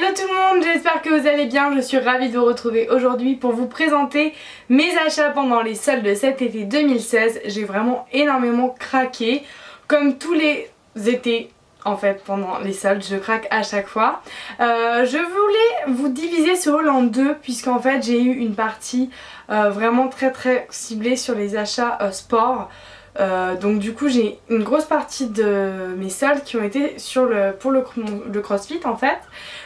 Hello tout le monde, j'espère que vous allez bien, je suis ravie de vous retrouver aujourd'hui pour vous présenter mes achats pendant les soldes de cet été 2016. J'ai vraiment énormément craqué, comme tous les étés en fait pendant les soldes, je craque à chaque fois. Je voulais vous diviser ce haul en deux puisqu'en fait j'ai eu une partie vraiment très ciblée sur les achats sport. Donc du coup j'ai une grosse partie de mes soldes qui ont été pour le CrossFit en fait.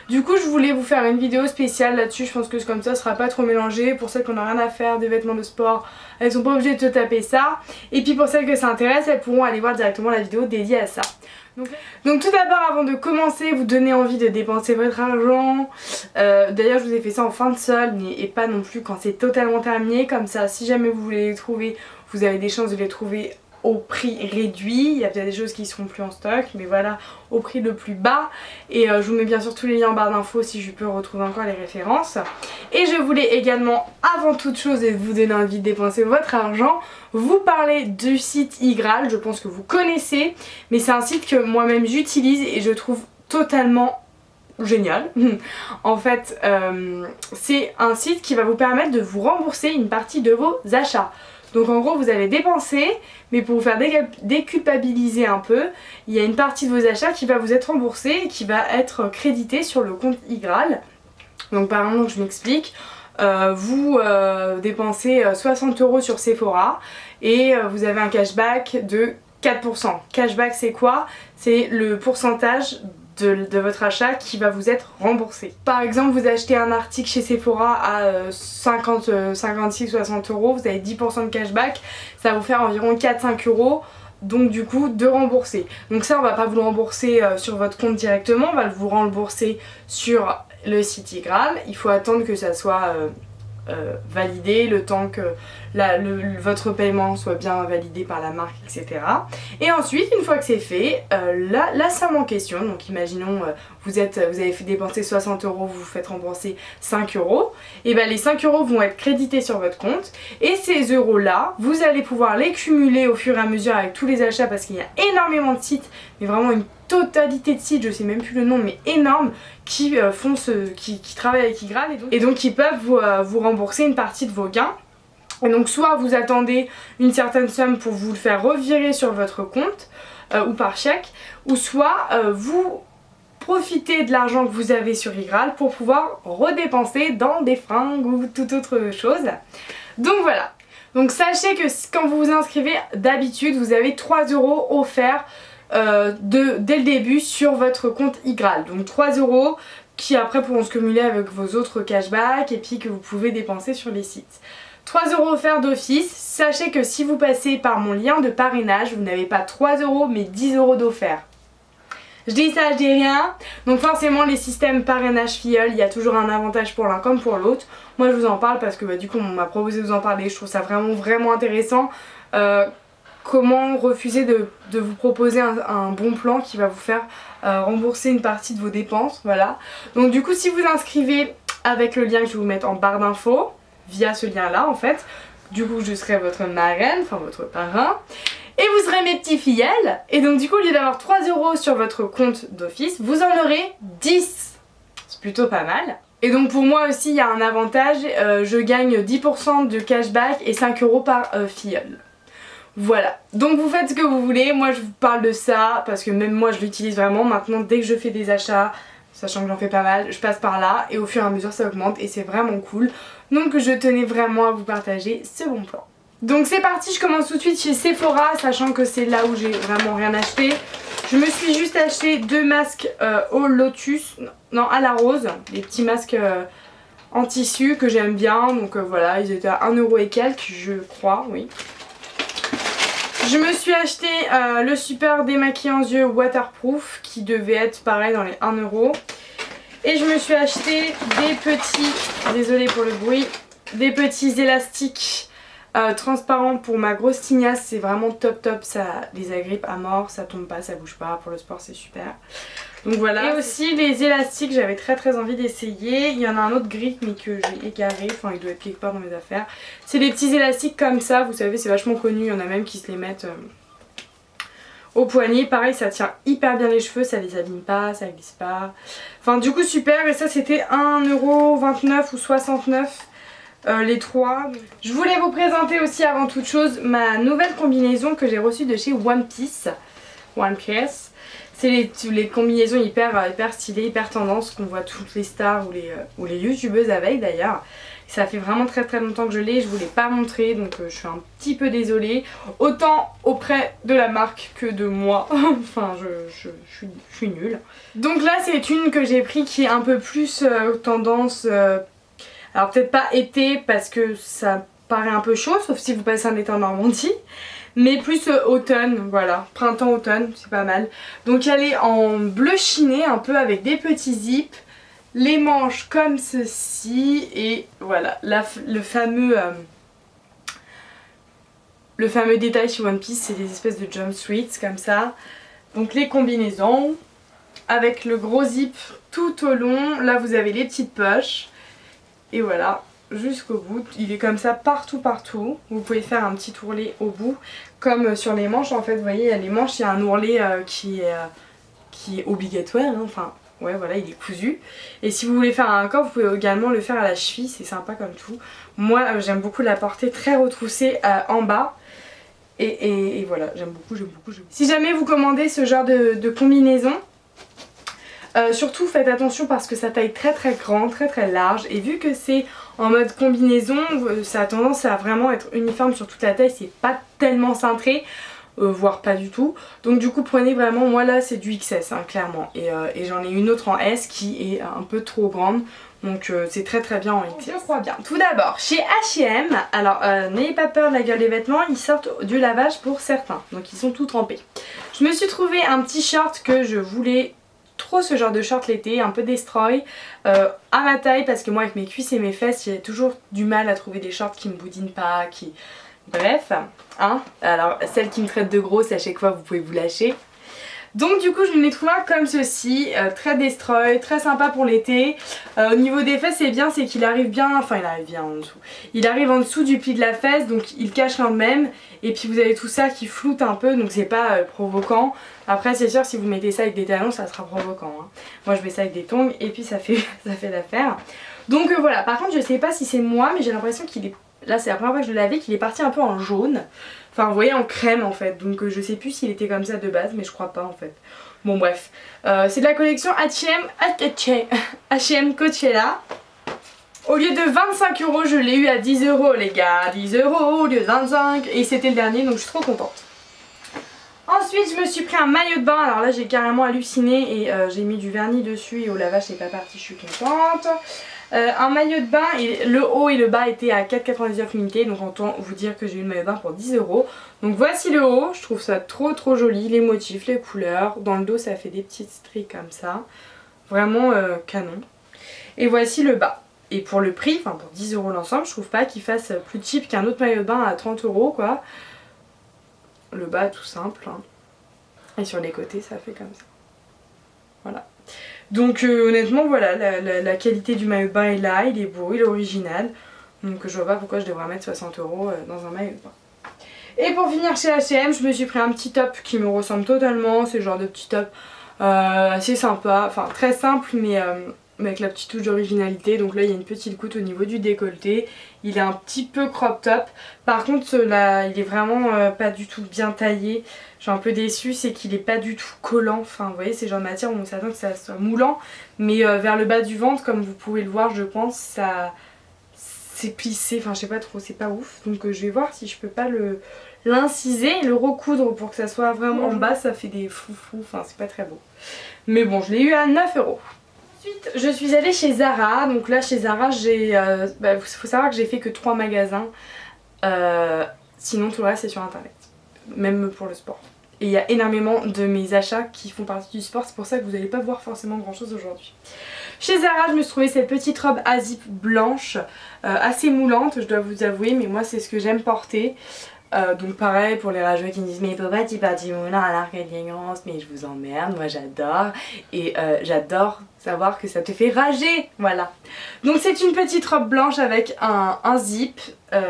Du coup je voulais vous faire une vidéo spéciale là-dessus, je pense que comme ça sera pas trop mélangé. Pour celles qui n'ont rien à faire des vêtements de sport, elles sont pas obligées de se taper ça. Et puis pour celles que ça intéresse, elles pourront aller voir directement la vidéo dédiée à ça. Donc tout d'abord, avant de commencer, vous donner envie de dépenser votre argent. D'ailleurs je vous ai fait ça en fin de solde et pas non plus quand c'est totalement terminé. Comme ça si jamais vous voulez les trouver, vous avez des chances de les trouver au prix réduit. Il y a peut-être des choses qui seront plus en stock, mais voilà, au prix le plus bas. Et je vous mets bien sûr tous les liens en barre d'infos si je peux retrouver encore les références. Et je voulais également, avant toute chose, et vous donner envie de dépenser votre argent, vous parler du site Igral. Je pense que vous connaissez, mais c'est un site que moi-même j'utilise et je trouve totalement génial. En fait, c'est un site qui va vous permettre de vous rembourser une partie de vos achats. Donc en gros vous allez dépenser, mais pour vous faire déculpabiliser un peu, il y a une partie de vos achats qui va vous être remboursée et qui va être créditée sur le compte Igral. Donc par exemple, je m'explique, vous dépensez 60 € sur Sephora et vous avez un cashback de 4%. Cashback c'est quoi? C'est le pourcentage de votre achat qui va vous être remboursé. Par exemple, vous achetez un article chez Sephora à 56-60 €, vous avez 10% de cashback, ça va vous faire environ 4-5 €, donc du coup de rembourser. Donc ça on va pas vous le rembourser sur votre compte directement, on va vous rembourser sur le site Igral. Il faut attendre que ça soit validé, le temps que votre paiement soit bien validé par la marque, etc. Et ensuite, une fois que c'est fait, la somme en question, donc imaginons vous avez fait dépenser 60 €, vous vous faites rembourser 5 €, et bien les 5 € vont être crédités sur votre compte, et ces euros là, vous allez pouvoir les cumuler au fur et à mesure avec tous les achats, parce qu'il y a énormément de sites, mais vraiment une totalité de sites, je sais même plus le nom, mais énorme, qui travaillent avec Igral et donc qui peuvent vous rembourser une partie de vos gains. Et donc soit vous attendez une certaine somme pour vous le faire revirer sur votre compte ou par chèque, ou soit vous profitez de l'argent que vous avez sur Igral pour pouvoir redépenser dans des fringues ou toute autre chose. Donc voilà. Donc sachez que quand vous vous inscrivez, d'habitude vous avez 3 € offerts dès le début sur votre compte Igral. Donc 3 € qui après pourront se cumuler avec vos autres cashbacks et puis que vous pouvez dépenser sur les sites. 3 € offerts d'office. Sachez que si vous passez par mon lien de parrainage, vous n'avez pas 3 € mais 10 € d'offert. Je dis ça, je dis rien. Donc forcément les systèmes parrainage filleul, il y a toujours un avantage pour l'un comme pour l'autre. Moi je vous en parle parce que du coup on m'a proposé de vous en parler. Je trouve ça vraiment intéressant. Comment refuser de vous proposer un bon plan qui va vous faire rembourser une partie de vos dépenses, voilà. Donc du coup si vous inscrivez avec le lien que je vais vous mettre en barre d'infos, via ce lien là en fait, du coup je serai votre marraine, enfin votre parrain, et vous serez mes petits fillets, et donc du coup au lieu d'avoir 3 € sur votre compte d'office, vous en aurez 10, c'est plutôt pas mal. Et donc pour moi aussi il y a un avantage, je gagne 10% de cashback et 5 € par filleul. Voilà, donc vous faites ce que vous voulez, moi je vous parle de ça parce que même moi je l'utilise vraiment. Maintenant dès que je fais des achats, sachant que j'en fais pas mal, je passe par là et au fur et à mesure ça augmente et c'est vraiment cool. Donc je tenais vraiment à vous partager ce bon plan. Donc c'est parti, je commence tout de suite chez Sephora, sachant que c'est là où j'ai vraiment rien acheté. Je me suis juste acheté 2 masques au lotus, non à la rose, des petits masques en tissu que j'aime bien. Donc voilà, ils étaient à 1 € et quelques je crois, oui. Je me suis acheté le super démaquillant yeux waterproof qui devait être pareil dans les 1 €. Et je me suis acheté des petits, désolée pour le bruit, des petits élastiques transparents pour ma grosse tignasse. C'est vraiment top, ça les agrippe à mort, ça tombe pas, ça bouge pas, pour le sport c'est super. Donc voilà. Et aussi les élastiques, j'avais très envie d'essayer. Il y en a un autre gris mais que j'ai égaré, enfin il doit être quelque part dans mes affaires. C'est des petits élastiques comme ça, vous savez c'est vachement connu, il y en a même qui se les mettent au poignet. Pareil, ça tient hyper bien les cheveux, ça les abîme pas, ça glisse pas. Enfin du coup super, et ça c'était 1,29€ ou 69 les trois. Je voulais vous présenter aussi avant toute chose ma nouvelle combinaison que j'ai reçue de chez One Piece. C'est les combinaisons hyper stylées, hyper tendance qu'on voit toutes les stars ou les youtubeuses avec d'ailleurs. Ça fait vraiment très longtemps que je l'ai, je vous l'ai pas montré donc je suis un petit peu désolée. Autant auprès de la marque que de moi, enfin je suis nulle. Donc là c'est une que j'ai pris qui est un peu plus tendance, alors peut-être pas été parce que ça paraît un peu chaud sauf si vous passez un été en Normandie. Mais plus automne, voilà, printemps-automne, c'est pas mal. Donc elle est en bleu chiné un peu avec des petits zips. Les manches comme ceci et voilà le fameux détail chez One Piece, c'est des espèces de jumpsuits comme ça. Donc les combinaisons avec le gros zip tout au long, là vous avez les petites poches et voilà jusqu'au bout, il est comme ça partout. Vous pouvez faire un petit ourlet au bout comme sur les manches en fait, vous voyez il y a les manches, il y a un ourlet qui est obligatoire, hein. Enfin ouais voilà il est cousu et si vous voulez faire un corps vous pouvez également le faire à la cheville, c'est sympa comme tout. Moi j'aime beaucoup la porter très retroussée en bas et voilà j'aime beaucoup. Si jamais vous commandez ce genre de combinaison, surtout faites attention parce que ça taille très grand, très large et vu que c'est en mode combinaison ça a tendance à vraiment être uniforme sur toute la taille, c'est pas tellement cintré. Voire pas du tout, donc du coup prenez vraiment, moi là c'est du XS hein, clairement et j'en ai une autre en S qui est un peu trop grande donc c'est très bien en XS. Je crois bien. Tout d'abord chez H&M, alors n'ayez pas peur de la gueule des vêtements, ils sortent du lavage pour certains donc ils sont tout trempés. Je me suis trouvé un petit short que je voulais trop, ce genre de short l'été, un peu destroy à ma taille parce que moi avec mes cuisses et mes fesses j'ai toujours du mal à trouver des shorts qui me boudinent pas, qui... Bref, hein, alors celle qui me traite de grosse à chaque fois vous pouvez vous lâcher. Donc du coup je l'ai trouvé comme ceci, très destroy, très sympa pour l'été. Au niveau des fesses c'est bien, c'est qu'il arrive bien, enfin il arrive bien en dessous. Il arrive en dessous du pli de la fesse donc il cache quand même. Et puis vous avez tout ça qui floute un peu donc c'est pas provoquant. Après c'est sûr si vous mettez ça avec des talons ça sera provoquant, hein. Moi je mets ça avec des tongs et puis ça fait l'affaire. Donc voilà, par contre je sais pas si c'est moi mais j'ai l'impression qu'il est... Là c'est la première fois que je le lavais, qu'il est parti un peu en jaune. Enfin vous voyez en crème en fait. Donc je sais plus s'il était comme ça de base mais je crois pas en fait. Bon bref. C'est de la collection H&M Coachella. Au lieu de 25 € je l'ai eu à 10 € les gars. 10 € au lieu de 25. Et c'était le dernier donc je suis trop contente. Ensuite je me suis pris un maillot de bain. Alors là j'ai carrément halluciné et j'ai mis du vernis dessus et au lavage c'est pas parti, je suis contente. Un maillot de bain et le haut et le bas étaient à 4,99 unité donc autant vous dire que j'ai eu le maillot de bain pour 10 €. Donc voici le haut, je trouve ça trop joli, les motifs, les couleurs, dans le dos ça fait des petites stries comme ça, vraiment canon. Et voici le bas. Et pour le prix, enfin pour 10 € l'ensemble, je trouve pas qu'il fasse plus cheap qu'un autre maillot de bain à 30 € quoi. Le bas tout simple hein. Et sur les côtés ça fait comme ça. Voilà. Donc honnêtement voilà, la qualité du maillot de bain est là, il est beau, il est original. Donc je vois pas pourquoi je devrais mettre 60 € dans un maillot de bain. Et pour finir chez H&M, je me suis pris un petit top qui me ressemble totalement. C'est le genre de petit top assez sympa, enfin très simple mais avec la petite touche d'originalité. Donc là il y a une petite goutte au niveau du décolleté. Il est un petit peu crop top. Par contre là il est vraiment pas du tout bien taillé. Je suis un peu déçue, c'est qu'il est pas du tout collant. Enfin vous voyez c'est le genre de matière où on s'attend que ça soit moulant. Mais vers le bas du ventre comme vous pouvez le voir je pense ça c'est plissé. Enfin je sais pas trop, c'est pas ouf. Donc je vais voir si je peux pas l'inciser, le recoudre pour que ça soit vraiment en bas. Ça fait des froufrous, enfin c'est pas très beau. Mais bon je l'ai eu à 9 €. Ensuite je suis allée chez Zara, donc là chez Zara j'ai, faut savoir que j'ai fait que 3 magasins, sinon tout le reste c'est sur internet, même pour le sport. Et il y a énormément de mes achats qui font partie du sport, c'est pour ça que vous n'allez pas voir forcément grand chose aujourd'hui. Chez Zara je me suis trouvé cette petite robe à zip blanche, assez moulante je dois vous avouer, mais moi c'est ce que j'aime porter. Donc pareil pour les rageux qui me disent mais pourquoi tu portes du moulin alors qu'elle est grosse, mais je vous emmerde, moi j'adore. Et j'adore savoir que ça te fait rager, voilà. Donc c'est une petite robe blanche avec un zip,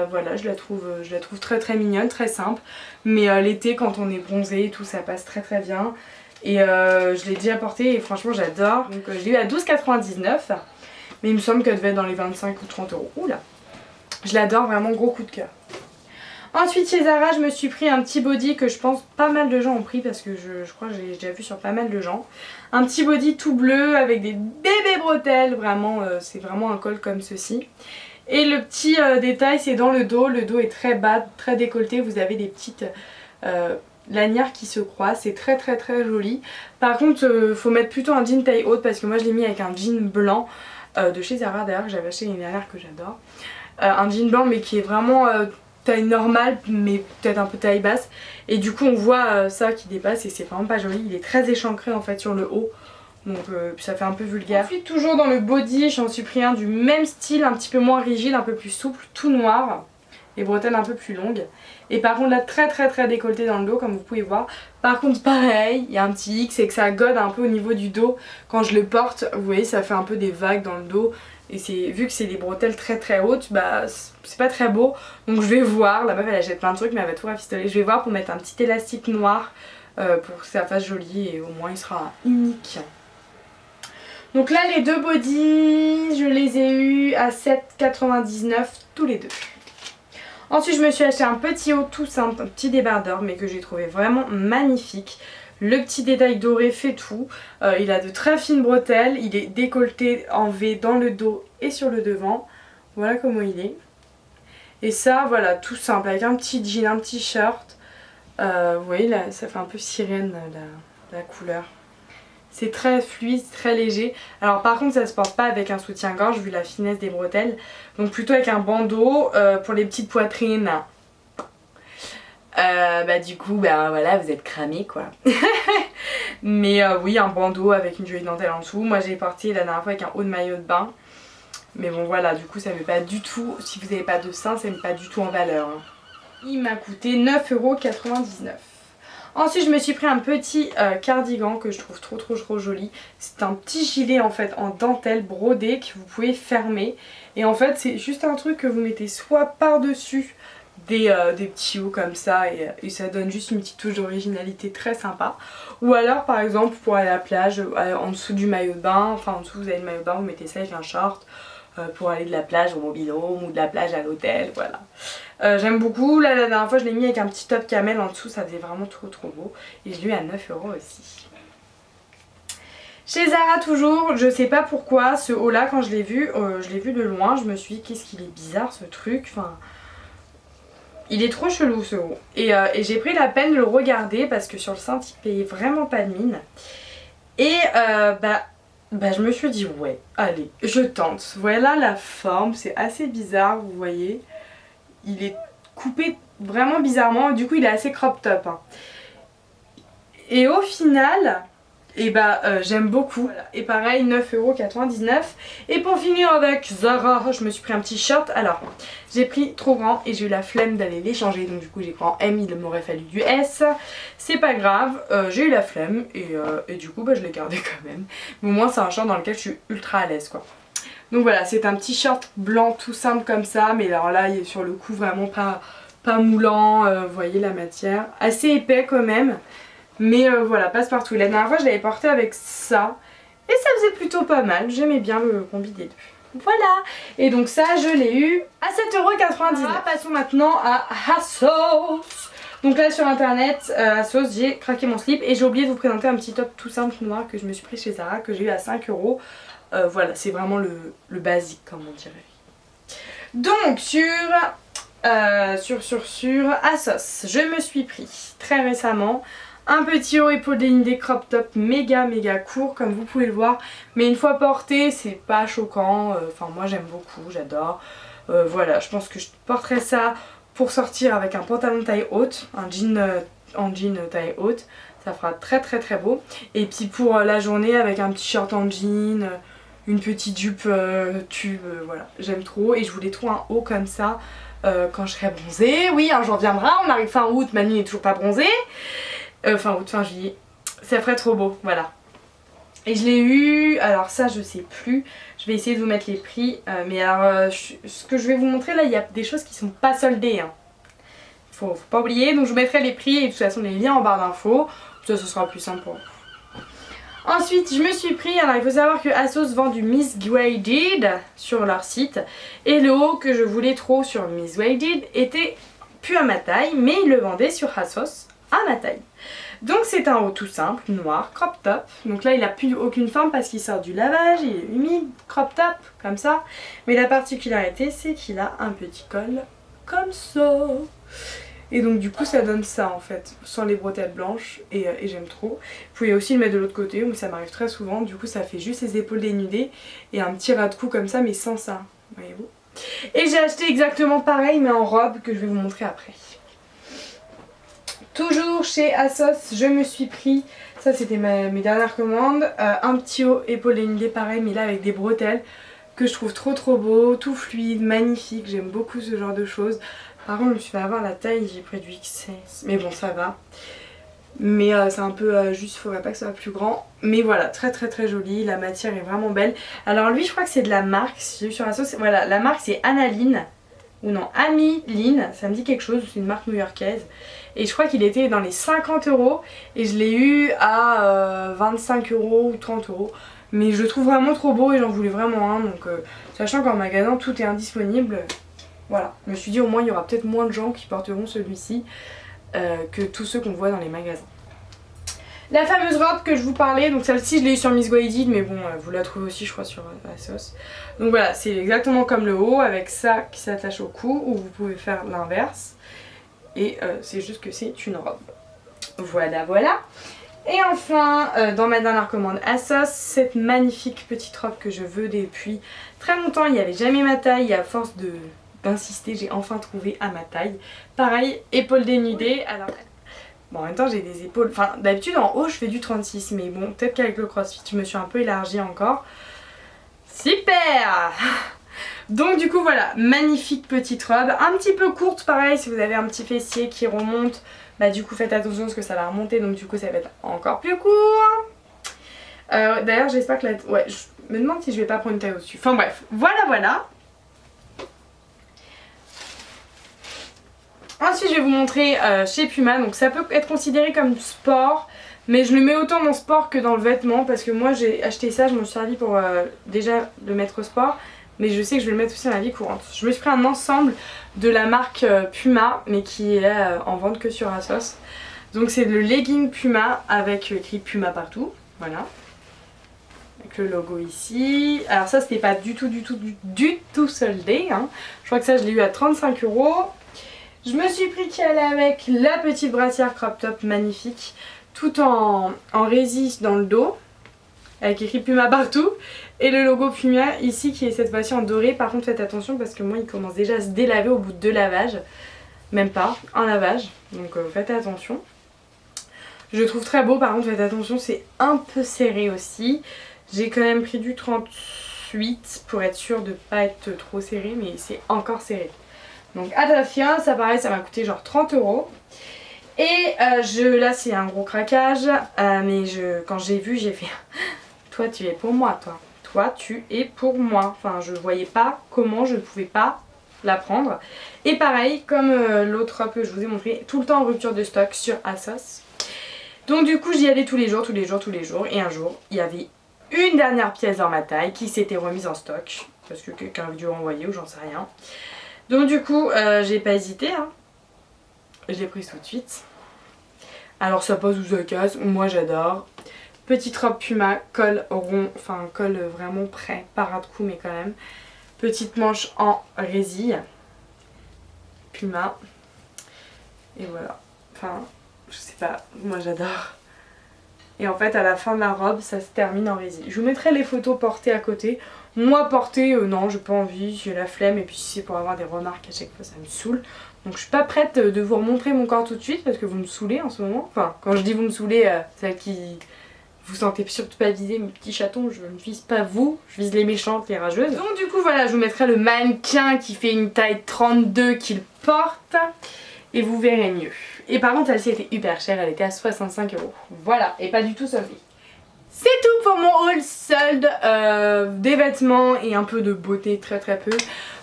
voilà je la trouve très très mignonne, très simple. Mais l'été quand on est bronzé et tout ça passe très très bien. Et je l'ai déjà portée et franchement j'adore. Donc je l'ai eu à 12,99 €. Mais il me semble qu'elle devait être dans les 25 ou 30 €. Oula, je l'adore, vraiment gros coup de cœur. Ensuite chez Zara je me suis pris un petit body que je pense pas mal de gens ont pris parce que je crois que j'ai déjà vu sur pas mal de gens. Un petit body tout bleu avec des bébés bretelles, vraiment c'est vraiment un col comme ceci. Et le petit détail c'est dans le dos est très bas, très décolleté, vous avez des petites lanières qui se croisent, c'est très très très joli. Par contre faut mettre plutôt un jean taille haute parce que moi je l'ai mis avec un jean blanc de chez Zara d'ailleurs que j'avais acheté l'année dernière que j'adore. Un jean blanc mais qui est vraiment taille normale mais peut-être un peu taille basse et du coup on voit ça qui dépasse et c'est vraiment pas joli, il est très échancré en fait sur le haut donc ça fait un peu vulgaire. Ensuite toujours dans le body j'en suis pris un du même style, un petit peu moins rigide, un peu plus souple, tout noir, les bretelles un peu plus longues et par contre là très très très décolleté dans le dos comme vous pouvez voir. Par contre pareil il y a un petit hic, c'est que ça gode un peu au niveau du dos quand je le porte, vous voyez ça fait un peu des vagues dans le dos. Et vu que c'est des bretelles très très hautes, bah c'est pas très beau. Donc je vais voir, la meuf elle achète plein de trucs mais elle va tout rafistoler. Je vais voir pour mettre un petit élastique noir pour que ça fasse joli et au moins il sera unique. Donc là les deux bodys, je les ai eus à 7,99 € tous les deux. Ensuite je me suis acheté un petit haut tout simple, un petit débardeur mais que j'ai trouvé vraiment magnifique. Le petit détail doré fait tout, il a de très fines bretelles, il est décolleté en V dans le dos et sur le devant, voilà comment il est. Et ça voilà tout simple avec un petit jean, un petit shirt, vous voyez là ça fait un peu sirène la couleur. C'est très fluide, très léger. Alors par contre ça se porte pas avec un soutien-gorge vu la finesse des bretelles, donc plutôt avec un bandeau pour les petites poitrines. Du coup voilà vous êtes cramé quoi. Mais oui un bandeau avec une jolie dentelle en dessous. Moi j'ai porté la dernière fois avec un haut de maillot de bain. Mais bon voilà du coup ça met pas du tout, si vous n'avez pas de sein ça met pas du tout en valeur hein. Il m'a coûté 9,99 €. Ensuite je me suis pris un petit cardigan que je trouve trop joli. C'est un petit gilet en fait en dentelle brodé que vous pouvez fermer. Et en fait c'est juste un truc que vous mettez soit par dessus des petits hauts comme ça et ça donne juste une petite touche d'originalité très sympa. Ou alors par exemple pour aller à la plage en dessous du maillot de bain, enfin en dessous vous avez le maillot de bain, vous mettez ça avec un short pour aller de la plage au mobil-home ou de la plage à l'hôtel, voilà. J'aime beaucoup, là la dernière fois je l'ai mis avec un petit top camel en dessous, ça faisait vraiment trop beau et je l'ai eu à 9 € aussi. Chez Zara toujours, je sais pas pourquoi ce haut là quand je l'ai vu de loin, je me suis dit qu'est-ce qu'il est bizarre ce truc, enfin... Il est trop chelou ce haut et j'ai pris la peine de le regarder parce que sur le sein il payait vraiment pas de mine. Et je me suis dit ouais allez je tente. Voilà la forme, c'est assez bizarre vous voyez. Il est coupé vraiment bizarrement, du coup il est assez crop top hein. Et au final... j'aime beaucoup. Voilà. Et pareil 9,99 €. Et pour finir avec Zara, je me suis pris un petit short. Alors j'ai pris trop grand et j'ai eu la flemme d'aller l'échanger. Donc du coup j'ai pris en M, il m'aurait fallu du S. C'est pas grave, j'ai eu la flemme et du coup je l'ai gardé quand même. Mais au moins c'est un short dans lequel je suis ultra à l'aise quoi. Donc voilà, c'est un petit short blanc tout simple comme ça. Mais alors là il est sur le coup vraiment pas moulant, vous voyez la matière. Assez épais quand même. Mais voilà, passe partout. La dernière fois je l'avais porté avec ça et ça faisait plutôt pas mal, j'aimais bien le combi des deux. Voilà, et donc ça je l'ai eu à 7,99 €. Passons maintenant à ASOS. Donc là sur internet, ASOS, j'ai craqué mon slip et j'ai oublié de vous présenter un petit top tout simple noir que je me suis pris chez Zara, que j'ai eu à 5 €. Voilà, c'est vraiment le basique comme on dirait. Donc sur ASOS, je me suis pris très récemment un petit haut épaule dénudé crop top méga court comme vous pouvez le voir. Mais une fois porté c'est pas choquant, enfin moi j'aime beaucoup, j'adore. Voilà, je pense que je porterai ça pour sortir avec un pantalon taille haute, un jean en jean taille haute. Ça fera très beau. Et puis pour la journée avec un petit short en jean, une petite jupe tube, voilà, j'aime trop. Et je voulais trop un haut comme ça quand je serai bronzée. Oui, un jour viendra, on arrive fin août, Manu n'est toujours pas bronzée. Fin août, fin juillet, ça ferait trop beau, voilà. Et je l'ai eu, alors ça je sais plus, je vais essayer de vous mettre les prix, mais alors ce que je vais vous montrer là, il y a des choses qui sont pas soldées, hein. Faut pas oublier, donc je vous mettrai les prix et de toute façon les liens en barre d'infos, ça ce sera plus simple pour vous. Ensuite je me suis pris, alors il faut savoir que Asos vend du Miss Graded sur leur site, et le haut que je voulais trop sur Miss Graded était plus à ma taille, mais ils le vendaient sur Asos à ma taille. Donc c'est un haut tout simple, noir, crop top. Donc là il n'a plus aucune forme parce qu'il sort du lavage, il est humide, crop top, comme ça. Mais la particularité c'est qu'il a un petit col comme ça. Et donc du coup ça donne ça en fait, sans les bretelles blanches et j'aime trop. Vous pouvez aussi le mettre de l'autre côté, mais ça m'arrive très souvent. Du coup ça fait juste les épaules dénudées et un petit ras de cou comme ça mais sans ça, voyez-vous. Et j'ai acheté exactement pareil mais en robe que je vais vous montrer après. Toujours chez Asos, je me suis pris, ça c'était mes dernières commandes, un petit haut épaule dénudé pareil mais là avec des bretelles que je trouve trop beau, tout fluide, magnifique, j'aime beaucoup ce genre de choses. Par contre je me suis fait avoir la taille, j'ai pris du XS, mais bon ça va. Mais c'est un peu juste, il faudrait pas que ça soit plus grand. Mais voilà, très joli, la matière est vraiment belle. Alors lui je crois que c'est de la marque, si j'ai vu sur Asos, voilà la marque c'est Analine. Ou non, Amiline, ça me dit quelque chose, c'est une marque new-yorkaise. Et je crois qu'il était dans les 50 € et je l'ai eu à 25 € ou 30 €. Mais je le trouve vraiment trop beau et j'en voulais vraiment un. Donc sachant qu'en magasin tout est indisponible, voilà. Je me suis dit au moins il y aura peut-être moins de gens qui porteront celui-ci que tous ceux qu'on voit dans les magasins. La fameuse robe que je vous parlais, donc celle-ci je l'ai eu sur Miss Graded, mais bon vous la trouvez aussi je crois sur Asos. Donc voilà, c'est exactement comme le haut avec ça qui s'attache au cou ou vous pouvez faire l'inverse. Et c'est juste que c'est une robe. Voilà. Et enfin, dans ma dernière commande Asos, cette magnifique petite robe que je veux depuis très longtemps. Il n'y avait jamais ma taille et à force d'insister, j'ai enfin trouvé à ma taille. Pareil, épaules dénudées. Alors, bon, en même temps j'ai des épaules, enfin d'habitude en haut je fais du 36, mais bon peut-être qu'avec le crossfit je me suis un peu élargie encore. Super! Donc du coup voilà, magnifique petite robe, un petit peu courte pareil, si vous avez un petit fessier qui remonte, bah du coup faites attention parce que ça va remonter, donc du coup ça va être encore plus court. D'ailleurs j'espère que ouais, je me demande si je vais pas prendre une taille au-dessus. Enfin bref, voilà. Ensuite je vais vous montrer chez Puma, donc ça peut être considéré comme sport, mais je le mets autant dans sport que dans le vêtement parce que moi j'ai acheté ça, je m'en suis servi pour déjà le mettre au sport, mais je sais que je vais le mettre aussi dans la vie courante. Je me suis pris un ensemble de la marque Puma, mais qui est en vente que sur Asos. Donc c'est le legging Puma avec écrit Puma partout, voilà. Avec le logo ici. Alors ça c'était pas du tout soldé, hein. Je crois que ça je l'ai eu à 35 €. Je me suis pris qu'elle avec la petite brassière crop top magnifique, tout en résiste dans le dos, avec écrit Puma partout, et le logo Puma ici qui est cette fois-ci en doré. Par contre faites attention parce que moi il commence déjà à se délaver au bout de 2 lavages, même pas, un lavage, donc faites attention. Je le trouve très beau, par contre faites attention, c'est un peu serré aussi. J'ai quand même pris du 38 pour être sûre de pas être trop serré, mais c'est encore serré. Donc attention, ça pareil, ça m'a coûté genre 30 €. Et là c'est un gros craquage, mais quand j'ai vu j'ai fait toi tu es pour moi toi. Toi tu es pour moi. Enfin je voyais pas comment je ne pouvais pas la prendre. Et pareil comme l'autre robe que je vous ai montré, tout le temps en rupture de stock sur Asos. Donc du coup j'y allais tous les jours. Et un jour il y avait une dernière pièce dans ma taille qui s'était remise en stock. Parce que quelqu'un a dû renvoyer ou j'en sais rien. Donc du coup j'ai pas hésité, hein. Je l'ai prise tout de suite. Alors ça passe ou ça casse, moi j'adore. Petite robe Puma, col rond, enfin col vraiment près, pas ras de cou mais quand même. Petite manche en résille. Puma. Et voilà. Enfin, je sais pas, moi j'adore. Et en fait à la fin de la robe ça se termine en résille. Je vous mettrai les photos portées à côté. Moi portée, non j'ai pas envie, j'ai la flemme et puis si c'est pour avoir des remarques à chaque fois ça me saoule. Donc je suis pas prête de vous remontrer mon corps tout de suite parce que vous me saoulez en ce moment. Enfin quand je dis vous me saoulez, celle qui vous sentez surtout pas visé mes petits chatons, je ne vise pas vous, je vise les méchantes, les rageuses. Donc du coup voilà, je vous mettrai le mannequin qui fait une taille 32 qu'il porte et vous verrez mieux. Et par contre celle-ci était hyper chère, elle était à 65 €. Voilà, et pas du tout soldée. C'est tout pour mon haul solde des vêtements et un peu de beauté, très peu.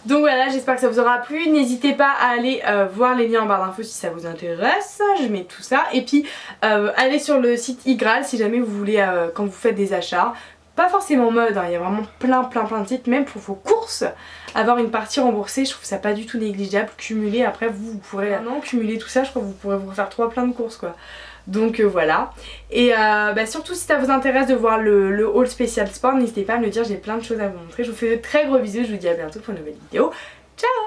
Donc voilà, j'espère que ça vous aura plu. N'hésitez pas à aller voir les liens en barre d'infos si ça vous intéresse. Je mets tout ça. Et puis allez sur le site iGraal si jamais vous voulez, quand vous faites des achats. Pas forcément mode, hein, il y a vraiment plein de sites, même pour vos courses. Avoir une partie remboursée, je trouve ça pas du tout négligeable. Cumuler, après vous pourrez maintenant cumuler tout ça, je crois que vous pourrez vous refaire plein de courses quoi. Donc voilà. Et surtout si ça vous intéresse de voir le haul spécial sport, n'hésitez pas à me le dire, j'ai plein de choses à vous montrer. Je vous fais de très gros bisous, je vous dis à bientôt pour une nouvelle vidéo. Ciao!